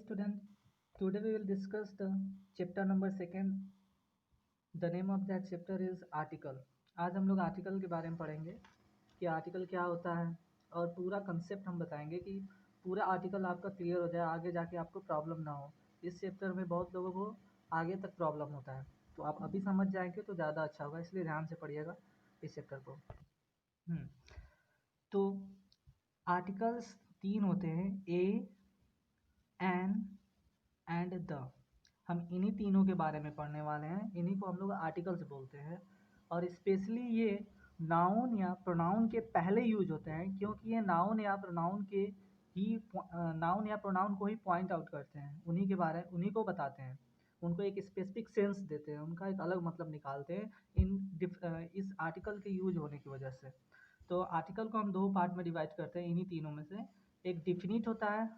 student. Today we will discuss the chapter number second. The name of that chapter is article. आज हम लोग article के बारे में पढ़ेंगे कि आर्टिकल क्या होता है और पूरा कंसेप्ट हम बताएंगे कि पूरा आर्टिकल आपका क्लियर हो जाए, आगे जाके आपको प्रॉब्लम ना हो। इस चैप्टर में बहुत लोगों को आगे तक प्रॉब्लम होता है, तो आप अभी समझ जाएंगे तो ज़्यादा अच्छा होगा, इसलिए ध्यान से पढ़िएगा इस चैप्टर को। तो आर्टिकल्स तीन होते हैं, ए, एन एंड द। हम इन्हीं तीनों के बारे में पढ़ने वाले हैं, इन्हीं को हम लोग आर्टिकल्स बोलते हैं। और स्पेशली ये नाउन या प्रोनाउन के पहले यूज होते हैं, क्योंकि ये नाउन या प्रोनाउन के ही नाउन या प्रोनाउन को ही पॉइंट आउट करते हैं, उन्हीं को बताते हैं, उनको एक स्पेसिफिक सेंस देते हैं, उनका एक अलग मतलब निकालते हैं इस आर्टिकल के यूज होने की वजह से। तो आर्टिकल को हम दो पार्ट में डिवाइड करते हैं इन्हीं तीनों में से। एक डिफिनिट होता है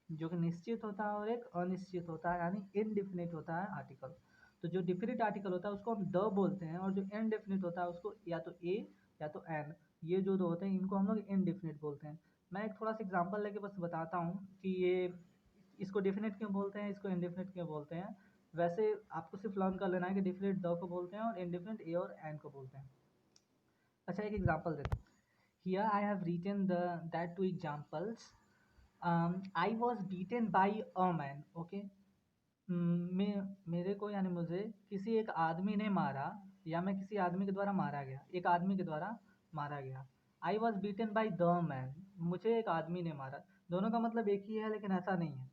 जो कि निश्चित होता है, और एक अनिश्चित होता है यानी इनडिफिनिट होता है आर्टिकल। तो जो डिफिनिट आर्टिकल होता है उसको हम द बोलते हैं, और जो इनडिफिनिट होता है उसको या तो ए या तो एन, ये जो दो होते हैं इनको हम लोग इनडिफिनिट बोलते हैं। मैं एक थोड़ा सा एग्जांपल लेके बस बताता हूँ कि ये इसको डिफिनिट क्यों बोलते हैं, इसको इनडिफिनिट क्यों बोलते हैं। वैसे आपको सिर्फ लर्न कर लेना है कि डिफिनिट द को बोलते हैं और इनडिफिनिट ए और एन को बोलते हैं। अच्छा, एक एग्जांपल देते हैं। Here I have written that two examples. I was beaten by a man. Okay. मेरे को यानी मुझे किसी एक आदमी ने मारा, या मैं किसी आदमी के द्वारा मारा गया, एक आदमी के द्वारा मारा गया। I was beaten by the man, मुझे एक आदमी ने मारा। दोनों का मतलब एक ही है, लेकिन ऐसा नहीं है।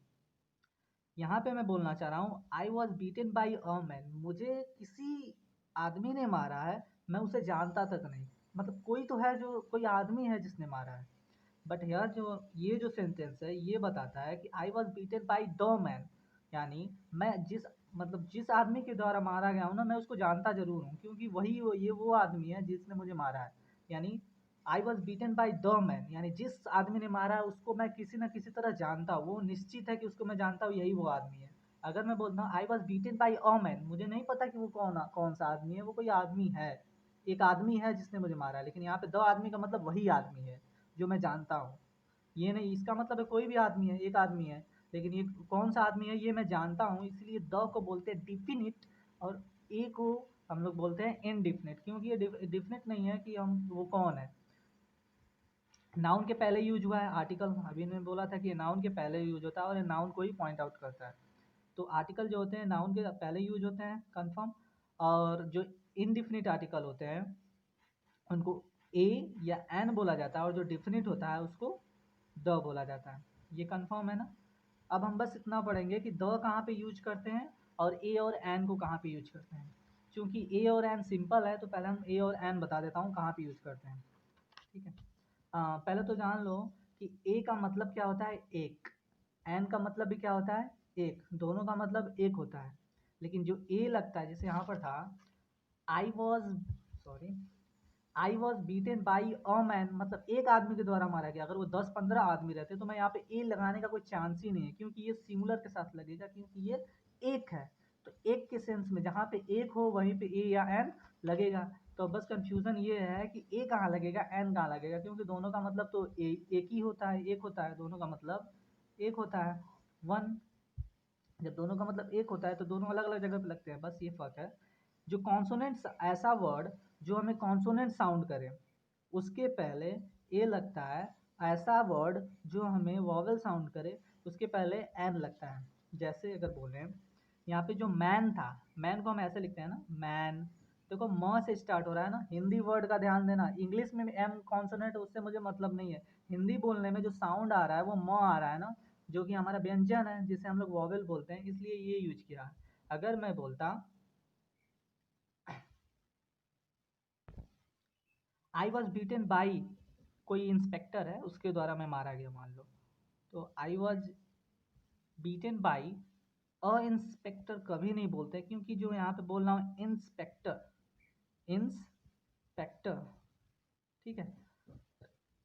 यहाँ पे मैं बोलना चाह रहा हूँ I was beaten by a man, मुझे किसी आदमी ने मारा है, मैं उसे जानता तक नहीं। मतलब कोई तो है, जो कोई आदमी है जिसने मारा है। बट यार ये जो सेंटेंस है ये बताता है कि I was beated by the man, यानी मैं जिस आदमी के द्वारा मारा गया हूँ ना, मैं उसको जानता जरूर हूँ, क्योंकि ये वो आदमी है जिसने मुझे मारा है। यानी I was beaten by the man, यानी जिस आदमी ने मारा है उसको मैं किसी न किसी तरह जानता हूँ, वो निश्चित है कि उसको मैं जानता हूँ, यही वो आदमी है। अगर मैं बोलता हूँ I was beaten by a man, मुझे नहीं पता कि वो कौन सा आदमी है, वो कोई आदमी है, एक आदमी है जिसने मुझे मारा है, लेकिन यहाँ पे द आदमी का मतलब वही आदमी है जो मैं जानता हूँ। ये नहीं, इसका मतलब है कोई भी आदमी है, एक आदमी है, लेकिन ये कौन सा आदमी है ये मैं जानता हूँ, इसलिए द को बोलते हैं डिफिनिट, और ए को हम लोग बोलते हैं इनडिफिनिट, क्योंकि ये डिफिनिट नहीं है कि हम वो कौन है। नाउन के पहले यूज हुआ है आर्टिकल, अभी मैंने बोला था कि ये नाउन के पहले यूज होता है और ये नाउन को ही पॉइंट आउट करता है। तो आर्टिकल जो होते हैं नाउन के पहले यूज होते हैं, कंफर्म। और जो इनडिफिनिट आर्टिकल होते हैं उनको ए या एन बोला जाता है, और जो डिफिनिट होता है उसको द बोला जाता है। ये कंफर्म है ना। अब हम बस इतना पढ़ेंगे कि द कहाँ पे यूज करते हैं और ए और एन को कहाँ पे यूज करते हैं। क्योंकि ए और एन सिंपल है, तो पहले हम ए और एन बता देता हूँ कहाँ पे यूज करते हैं। ठीक है। पहले तो जान लो कि ए का मतलब क्या होता है, एक। एन का मतलब भी क्या होता है, एक। दोनों का मतलब एक होता है, लेकिन जो ए लगता है, जैसे यहाँ पर था I was sorry I was beaten by a man, मतलब एक आदमी के द्वारा मारा गया। अगर वो 10-15 आदमी रहते तो मैं यहाँ पे ए लगाने का कोई चांस ही नहीं है, क्योंकि ये सिंगुलर के साथ लगेगा, क्योंकि ये एक है। तो एक के सेंस में जहाँ पे एक हो वहीं पे ए या एन लगेगा। तो बस कंफ्यूजन ये है कि ए कहाँ लगेगा, एन कहाँ लगेगा, क्योंकि दोनों का मतलब तो एक ही होता है, एक होता है, दोनों का मतलब एक होता है, वन। जब दोनों का मतलब एक होता है तो दोनों अलग अलग जगह पे लगते हैं, बस ये फर्क है। जो कॉन्सोनेंट्स, ऐसा वर्ड जो हमें कॉन्सोनेंट साउंड करे उसके पहले ए लगता है, ऐसा वर्ड जो हमें वॉवेल साउंड करे उसके पहले एन लगता है। जैसे अगर बोलें यहाँ पे जो मैन था, मैन को हम ऐसे लिखते हैं ना, मैन। देखो म से स्टार्ट हो रहा है ना, हिंदी वर्ड का ध्यान देना, इंग्लिश में एम कॉन्सोनेंट उससे मुझे मतलब नहीं है। हिंदी बोलने में जो साउंड आ रहा है वो म आ रहा है ना, जो कि हमारा व्यंजन है जिसे हम लोग वॉवेल बोलते हैं, इसलिए ये यूज किया है। अगर मैं बोलता आई वॉज बीटन बाई, कोई इंस्पेक्टर है उसके द्वारा मैं मारा गया मान लो, तो I was beaten by a inspector कभी नहीं बोलते, क्योंकि जो यहाँ पे बोल रहा हूँ इंस्पेक्टर, इंस्पेक्टर। ठीक है।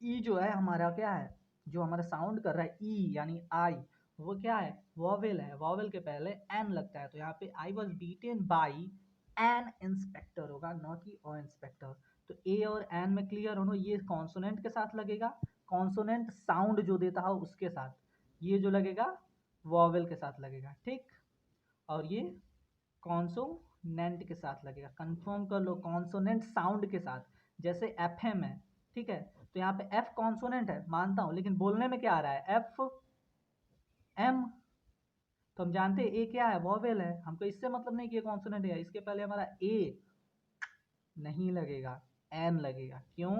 ई जो है हमारा क्या है, जो हमारा साउंड कर रहा है ई यानी आई, वो क्या है, वॉवेल है। वॉवेल के पहले एन लगता है, तो यहाँ पे I was beaten by an inspector होगा, न कि अ इंस्पेक्टर। तो ए और एन में क्लियर हो, ये कॉन्सोनेंट के साथ लगेगा, कॉन्सोनेंट साउंड जो देता है उसके साथ। ये जो लगेगा वॉवेल के साथ लगेगा, ठीक। और ये कॉन्सोनेंट के साथ लगेगा, कंफर्म कर लो, कॉन्सोनेंट साउंड के साथ। जैसे एफएम है, ठीक है, तो यहाँ पे एफ कॉन्सोनेंट है मानता हूँ, लेकिन बोलने में क्या आ रहा है, एफ एम। तो हम जानते हैं ए क्या है, वॉवेल है, हमको इससे मतलब नहीं कि ये कॉन्सोनेंट है, इसके पहले हमारा ए नहीं लगेगा, एन लगेगा। क्यों?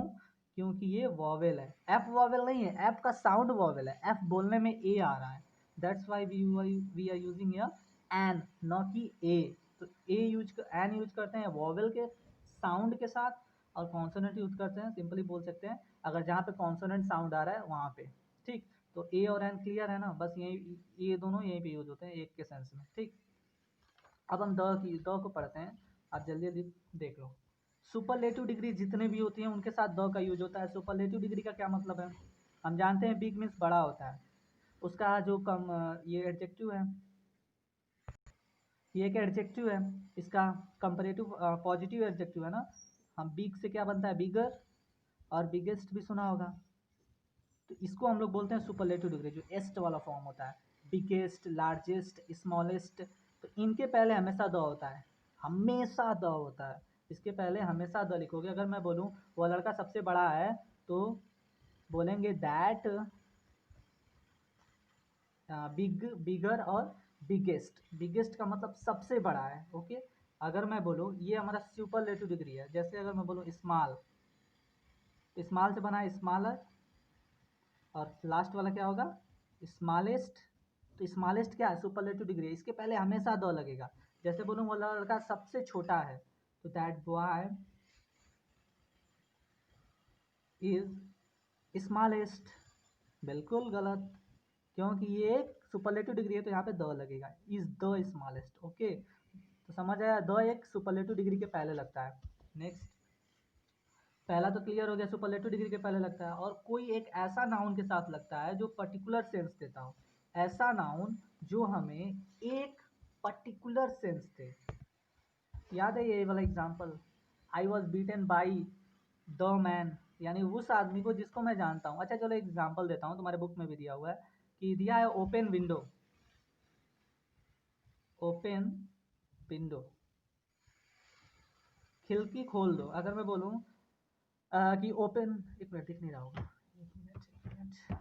क्योंकि ये वॉवेल है, एफ वॉवेल नहीं है, एफ का साउंड वॉवेल है, एफ बोलने में ए आ रहा है, that's why we are using an, न कि ए। तो ए एन यूज करते हैं वॉवेल के साउंड के साथ, और कॉन्सोनेंट यूज करते हैं, सिंपली बोल सकते हैं अगर जहाँ पे कॉन्सोनेंट साउंड आ रहा है वहाँ पे, ठीक। तो ए और एन क्लियर है ना, बस यही, ये दोनों यहीं पे यूज होते हैं एक के सेंस में, ठीक। अब हम द को पढ़ते हैं, आप जल्दी जल्दी देख लो। सुपरलेटिव डिग्री जितने भी होती हैं उनके साथ द का यूज होता है। सुपरलेटिव डिग्री का क्या मतलब है, हम जानते हैं बिग मीन्स बड़ा होता है, उसका जो कम, ये एडजेक्टिव है, ये एक एडजेक्टिव है, इसका कंपैरेटिव पॉजिटिव एडजेक्टिव है ना। हम बिग से क्या बनता है, बिगर, और बिगेस्ट भी सुना होगा, तो इसको हम लोग बोलते हैं सुपरलेटिव डिग्री, जो एस्ट वाला फॉर्म होता है, बिगेस्ट, लार्जेस्ट, स्मॉलेस्ट। तो इनके पहले हमेशा द होता है, हमेशा द होता है, इसके पहले हमेशा द लिखोगे। अगर मैं बोलूँ वो लड़का सबसे बड़ा है, तो बोलेंगे दैट बिगर और बिगेस्ट। बिगेस्ट का मतलब सबसे बड़ा है, ओके। अगर मैं बोलूँ ये हमारा सुपरलेटिव डिग्री है, जैसे अगर मैं बोलूँ स्मॉल, स्मॉल से बना है स्मॉलर, और लास्ट वाला क्या होगा, स्मॉलेस्ट। तो स्मॉलेस्ट क्या है, सुपरलेटिव डिग्री है, इसके पहले हमेशा द लगेगा। जैसे बोलूँ वो लड़का सबसे छोटा है, तो दैट बॉय इज स्मॉलेस्ट। बिल्कुल गलत, क्योंकि ये एक सुपरलेटिव डिग्री है, तो यहाँ पे द लगेगा, इज द स्मॉलेस्ट, ओके। तो समझ आया, द एक सुपरलेटिव डिग्री के पहले लगता है। नेक्स्ट, पहला तो क्लियर हो गया, सुपरलेटिव डिग्री के पहले लगता है। और कोई एक ऐसा नाउन के साथ लगता है जो पर्टिकुलर सेंस देता हो, ऐसा नाउन जो हमें एक पर्टिकुलर सेंस दे। याद है ये वाला example, I was beaten by the man, यानी उस आदमी को जिसको मैं जानता हूँ। अच्छा चलो एग्जांपल देता हूँ, तुम्हारे बुक में भी दिया हुआ है, कि दिया है ओपन विंडो, ओपन विंडो, खिड़की खोल दो। अगर मैं बोलूँ कि ओपन, एक मिनट दिख नहीं रहा होगा, एक मिनट,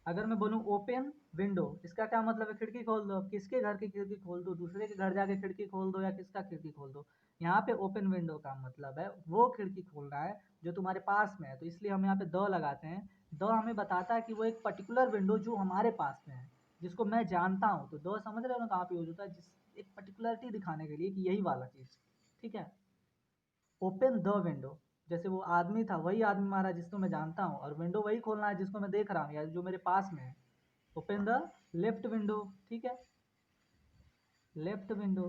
अगर मैं बोलूँ ओपन विंडो, इसका क्या मतलब है, खिड़की खोल दो। किसके घर की खिड़की खोल दो, दूसरे के घर जाके खिड़की खोल दो, या किसका खिड़की खोल दो। यहाँ पे ओपन विंडो का मतलब है वो खिड़की खोलना है जो तुम्हारे पास में है, तो इसलिए हम यहाँ पे द लगाते हैं। द हमें बताता है कि वो एक पर्टिकुलर विंडो जो हमारे पास में है, जिसको मैं जानता हूँ। तो द समझ रहे हो ना कहाँ पे यूज होता है, जिस एक पर्टिकुलरिटी दिखाने के लिए कि यही वाला चीज़, ठीक है। ओपन द विंडो, जैसे वो आदमी था वही आदमी मारा जिसको मैं जानता हूँ, और विंडो वही खोलना है जिसको मैं देख रहा हूँ या जो मेरे पास में है। ओपन द लेफ्ट विंडो, ठीक है, लेफ्ट विंडो,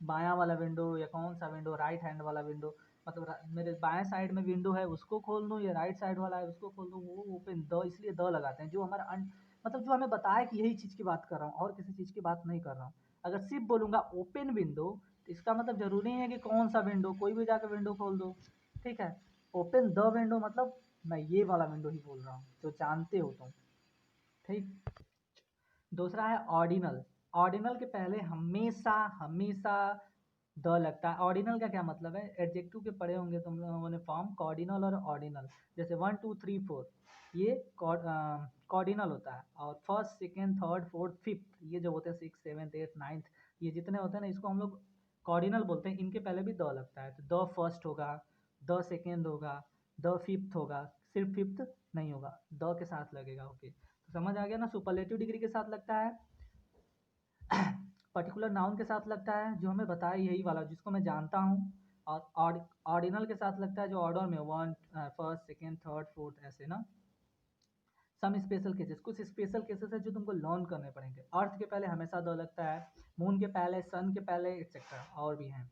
बायां वाला विंडो, या कौन सा विंडो, राइट हैंड वाला विंडो, मतलब मेरे बाएं साइड में विंडो है उसको खोल दूँ, या राइट साइड वाला है उसको खोल दूँ, वो ओपन द इसलिए द लगाते हैं, जो हमारा मतलब जो हमें बताया कि यही चीज़ की बात कर रहा हूँ और किसी चीज़ की बात नहीं कर रहा हूँ। अगर सिर्फ बोलूँगा ओपन विंडो, तो इसका मतलब ज़रूरी नहीं है कि कौन सा विंडो, कोई भी जाकर विंडो खोल दो, ठीक है। ओपन द विंडो मतलब मैं ये वाला विंडो ही बोल रहा हूँ जो जानते हो तुम, ठीक। दूसरा है ऑर्डिनल। ऑर्डिनल के पहले हमेशा हमेशा द लगता है। ऑर्डिनल का क्या मतलब है, एडजेक्टिव के पढ़े होंगे तुम लोगों ने फॉर्म, कॉर्डिनल और ऑर्डिनल। जैसे 1 2 3 4, ये कॉर्डिनल होता है, और first second third fourth fifth, ये जो होते हैं 6 7 8 9, ये जितने होते हैं ना, इसको हम लोग कॉर्डिनल बोलते हैं। इनके पहले भी द लगता है, तो द फर्स्ट होगा, द सेकेंड होगा, द फिफ्थ होगा, सिर्फ फिफ्थ नहीं होगा, द के साथ लगेगा, ओके। तो समझ आ गया ना, सुपरलेटिव डिग्री के साथ लगता है, पर्टिकुलर नाउन के साथ लगता है जो हमें बताया यही वाला जिसको मैं जानता हूँ, और ऑर्डिनल के साथ लगता है जो ऑर्डर में one, first second third fourth ऐसे ना। सम स्पेशल केसेस, कुछ स्पेशल केसेस है जो तुमको लर्न करने पड़ेंगे। अर्थ के पहले हमेशा द लगता है, मून के पहले, सन के पहले, एक्सेट्रा, और भी हैं।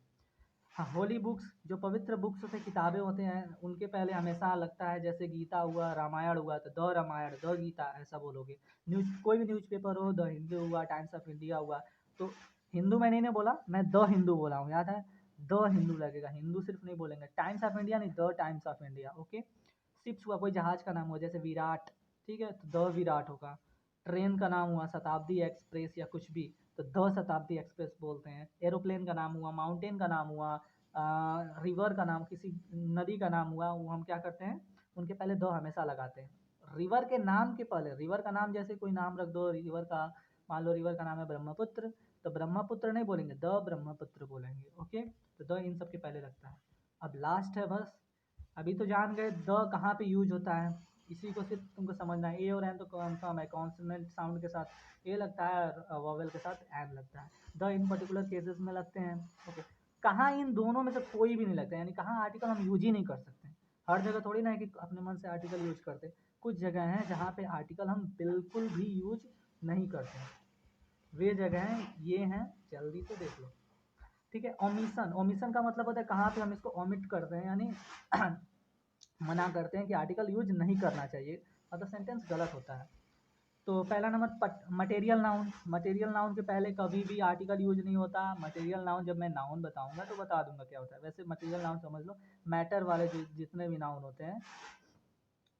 हाँ, होली बुक्स, जो पवित्र बुक्स होते हैं, किताबें होते हैं, उनके पहले हमेशा लगता है, जैसे गीता हुआ, रामायण हुआ, तो द रामायण द गीता ऐसा बोलोगे। न्यूज, कोई भी न्यूज़पेपर हो, द हिंदू हुआ, टाइम्स ऑफ इंडिया हुआ, तो हिंदू मैंने नहीं बोला, मैं द हिंदू बोला हूँ, याद है, द हिंदू लगेगा, हिंदू सिर्फ नहीं बोलेंगे। टाइम्स ऑफ इंडिया नहीं, the times of India, okay. Ships हुआ, कोई जहाज का नाम हो, जैसे विराट, ठीक है, तो द विराट होगा। ट्रेन का नाम हुआ शताब्दी एक्सप्रेस या कुछ भी, तो द शताब्दी एक्सप्रेस बोलते हैं। एरोप्लेन का नाम हुआ, माउंटेन का नाम हुआ, रिवर का नाम, किसी नदी का नाम हुआ, वो हम क्या करते हैं, उनके पहले द हमेशा लगाते हैं। रिवर के नाम के पहले, रिवर का नाम जैसे कोई नाम रख दो रिवर का, मान लो रिवर का नाम है ब्रह्मपुत्र, तो ब्रह्मपुत्र नहीं बोलेंगे, द ब्रह्मपुत्र बोलेंगे। ओके, तो द इन सब के पहले लगता है। अब लास्ट है बस, अभी तो जान गए द कहाँ पे यूज होता है, इसी को सिर्फ तुमको समझना है। ए और एन तो कन्फर्म है, कॉन्सोनेंट साउंड के साथ ए लगता है, वोवेल के साथ एन लगता है। द इन पर्टिकुलर केसेस में लगते हैं। ओके, कहाँ इन दोनों में से कोई भी नहीं लगता, यानी कहाँ आर्टिकल हम यूज ही नहीं कर सकते। हर जगह थोड़ी ना है कि अपने मन से आर्टिकल यूज करते, कुछ जगह हैं जहाँ पे आर्टिकल हम बिल्कुल भी यूज नहीं करते हैं, वे जगह हैं ये हैं, जल्दी से देख लो। ठीक है, ओमिशन, ओमिशन का मतलब होता है कहाँ पे हम इसको ओमिट करते हैं, यानी मना करते हैं कि आर्टिकल यूज नहीं करना चाहिए, मतलब सेंटेंस गलत होता है। तो पहला number material noun, material noun के पहले कभी भी आर्टिकल यूज नहीं होता। मटेरियल नाउन जब मैं नाउन बताऊंगा तो बता दूंगा क्या होता है। वैसे मटेरियल नाउन समझ लो, मैटर वाले जितने भी नाउन होते हैं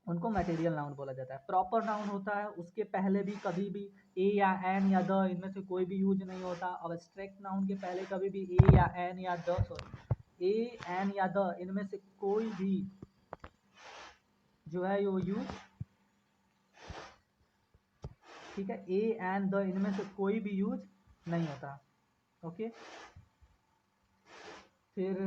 उनको मटेरियल नाउन बोला जाता है। प्रॉपर नाउन होता है, उसके पहले भी कभी भी ए या एन या द इनमें से कोई भी यूज नहीं होता। और एब्स्ट्रैक्ट नाउन के पहले कभी भी ए या एन या द, सॉरी ए एन या द इनमें से कोई भी जो है वो यूज, ठीक है, ए एंड द इनमें से कोई भी यूज नहीं होता। ओके, फिर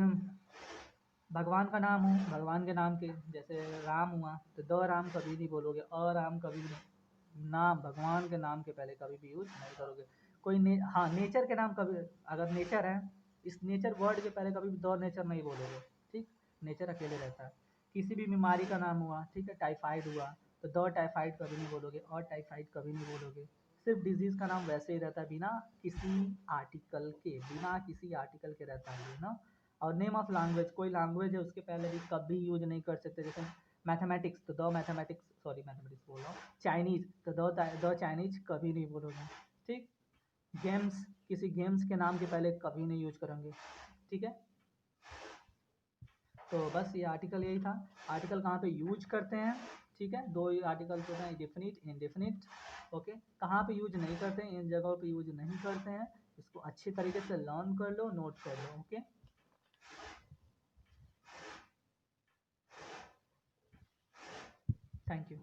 भगवान का नाम हो, भगवान के नाम के जैसे राम हुआ तो द राम कभी नहीं बोलोगे, राम कभी नहीं, नाम भगवान के नाम के पहले कभी भी यूज नहीं करोगे। कोई हाँ, नेचर के नाम कभी, अगर नेचर है, इस नेचर वर्ड के पहले कभी भी द नेचर नहीं बोलोगे। ठीक, नेचर अकेले रहता है। किसी भी बीमारी का नाम हुआ, ठीक है, टाइफाइड हुआ तो द टाइफाइड कभी नहीं बोलोगे, और टाइफाइड कभी नहीं बोलोगे। सिर्फ डिजीज का नाम वैसे ही रहता है, बिना किसी आर्टिकल के, बिना किसी आर्टिकल के रहता है ये ना। और नेम ऑफ लैंग्वेज, कोई लैंग्वेज है उसके पहले भी कभी यूज नहीं कर सकते। जैसे मैथमेटिक्स तो द मैथमेटिक्स, सॉरी मैथमेटिक्स बोल रहा हूँ, चाइनीज तो द चाइनीज कभी नहीं बोलोगे। ठीक, गेम्स, किसी गेम्स के नाम के पहले कभी नहीं यूज करेंगे। ठीक है, तो बस ये आर्टिकल यही था। आर्टिकल कहाँ पे यूज करते हैं, ठीक है, दो ही आर्टिकल होते हैं, डिफिनिट इंडेफिनिट। ओके, कहाँ पे यूज नहीं करते हैं, इन जगहों पे यूज नहीं करते हैं। इसको अच्छी तरीके से लर्न कर लो, नोट कर लो। Okay, thank you.